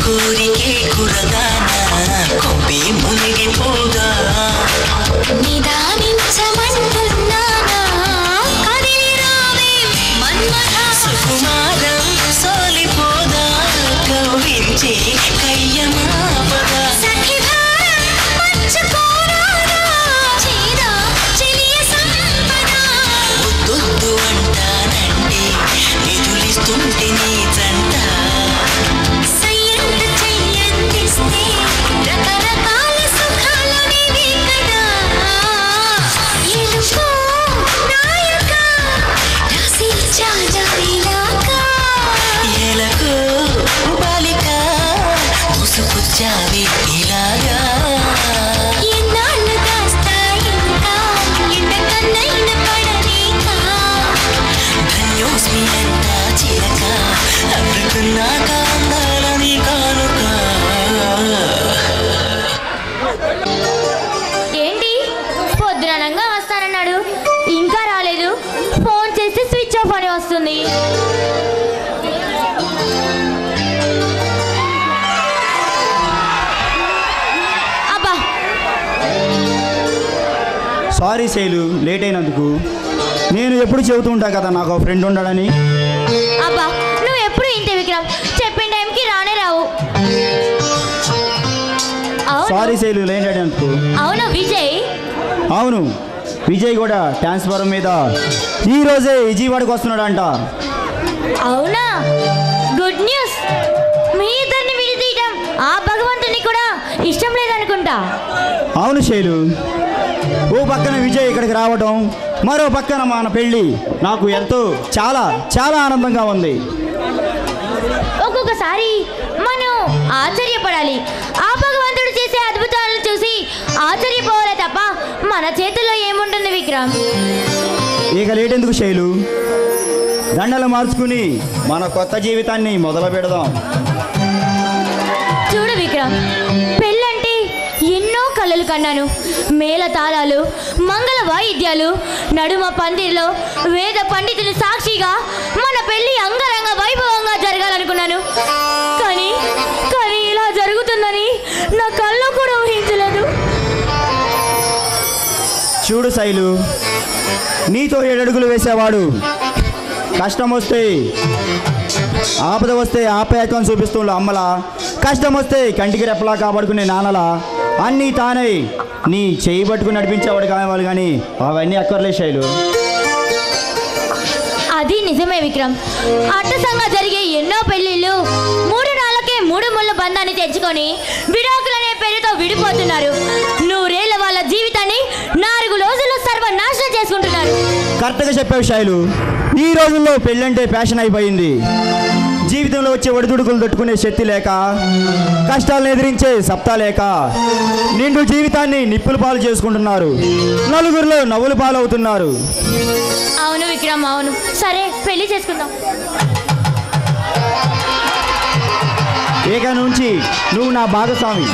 కోరికే కురదానా కొంపి మునిగిపోగా నిదానించమంటున్నానా కదిలి రావే మన్మథ సుకుమారం సోలిపోదా కవ్వించే కయ్యమాపదా సఖి భారం పంచుకోరాదా చేదా చెలియ సంపద ముద్దు అంటానంటే నిధులిస్తుంటే నీ జంట రకరకాల సుఖాలు నీవి కదా ఎలుకో నాయక రాసి చాజాయిలాక ఎలకో బాలిక ముసుకొచ్చావి ఇలాగా ఎన్నాళ్ళు కాస్తాయి ఇంకా ఎండకన్నైన పడలేక ధన్యోస్మి అంట చిలక అప్పుకున్నాక అందాలని కానుక ఏంటి పొద్దునంగా వస్తానన్నాడు ఇంకా రాలేదు ఫోన్ చేస్తే స్విచ్ ఆఫ్ అని వస్తుంది అబ్బా సారీ శైలు, లేట్ అయినందుకు. నేను ఎప్పుడు చెబుతూ ఉంటా కదా నాకు ఒక ఫ్రెండ్ ఉన్నాడని. అబ్బా నువ్వు ఎప్పుడు ఇంతే విక్రమ్, చెప్పిన టైంకి రానే రావు. సారీ శైలు, లేట్ అయినందుకు. అవునా విజయ్? అవును, విజయ్ కూడా ట్రాన్స్ఫారం మీద ఈ రోజే విజయవాడకు వస్తున్నాడంట. అవునా, గుడ్ న్యూస్. మీ ఇద్దరిని విడిదీయడం ఆ భగవంతుని కూడా ఇష్టం లేదనుకుంటా. అవును శైలు, ఓ పక్కన విజయ్ ఇక్కడికి రావడం, మరో పక్కన మన పెళ్ళి నాకు ఎంతో చాలా చాలా ఆనందంగా ఉంది. ఒక్కొక్కసారి మనం ఆశ్చర్యపడాలి, ఆ భగవంతుడు చేసే అద్భుతాలను చూసి ఆశ్చర్యపోవాలి తప్ప మన చేతుల్లో ఏముంటుంది విక్రమ్. ఇక లేటెందుకు శైలు, దండలు మార్చుకుని మన కొత్త జీవితాన్ని మొదలు పెడదాం. చూడు విక్రమ్, పెళ్ళంటే ఎన్నో కలలు కన్నాను. మేళ తాళాలు, మంగళ వాయిద్యాలు, నడుమ పందిరిలో వేద పండితుని సాక్షిగా మన పెళ్ళి అంగరంగ వైభవంగా జరగాలనుకున్నాను. కానీ కానీ ఇలా జరుగుతుందని నా కల్లో కూడా ఊహించలేదు. చూడు శైలు, నీతో 7 అడుగులు వేసేవాడు కష్టం వస్తే ఆపద వస్తే ఆప్యాయత్వం చూపిస్తుండే అమ్మలా, కష్టం వస్తే కంటికి రెప్పలా కాపాడుకునే నాన్నలా అన్నీ తానే నీ చేయి పట్టుకుని నడిపించేవాడు కావాలి, కానీ అవన్నీ అక్కర్లే శైలు. అది నిజమే విక్రమ్. అట్టసంగా జరిగే ఎన్నో పెళ్లిళ్ళు 3 నాళ్ళకే 3 ముళ్ళ బంధాన్ని తెచ్చుకొని విడాకులనే పేరుతో విడిపోతున్నారు. 100 ఏళ్ల వాళ్ళ జీవితాన్ని 4 రోజుల్లో సర్వనాశనం చేసుకుంటున్నారు. కరెక్ట్గా చెప్పావు శైలు, ఈ రోజుల్లో పెళ్ళంటే ఫ్యాషన్ అయిపోయింది. జీవితంలో వచ్చే ఒడిదుడుకులు తట్టుకునే శక్తి లేక, కష్టాలను ఎదిరించే సత్తా లేక నిండు జీవితాన్ని నిప్పుల పాలు చేసుకుంటున్నారు, నలుగురిలో నవ్వుల పాలు అవుతున్నారు. అవును విక్రమ్, అవును. సరే పెళ్లి చేసుకుందాం. ఇక నుంచి నువ్వు నా భాగస్వామి.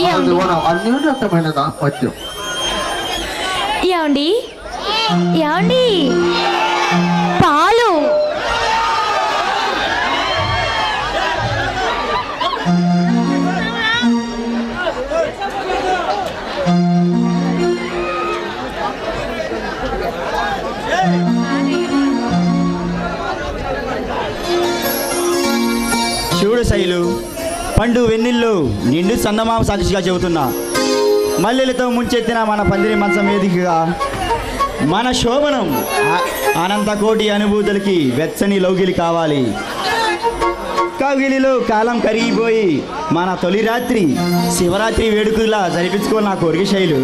అన్యోన్యతమైన దాంపత్యం. ఏమండి ఏమండి పాలు శివుడు శైలు పండు వెన్నెల్లో నిండు చందమామ సాక్షిగా చెబుతున్నా మల్లెలతో ముంచెత్తిన మన పందిరి మంచం వేదికగా మన శోభనం అనంత కోటి అనుభూతులకి వెచ్చని లౌకిలి కావాలి. కౌగిలిలో కాలం కరిగిపోయి మన తొలి రాత్రి శివరాత్రి వేడుకలా జరిపించుకో నా కోరిక శైలు.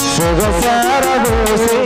సొగసార దోసే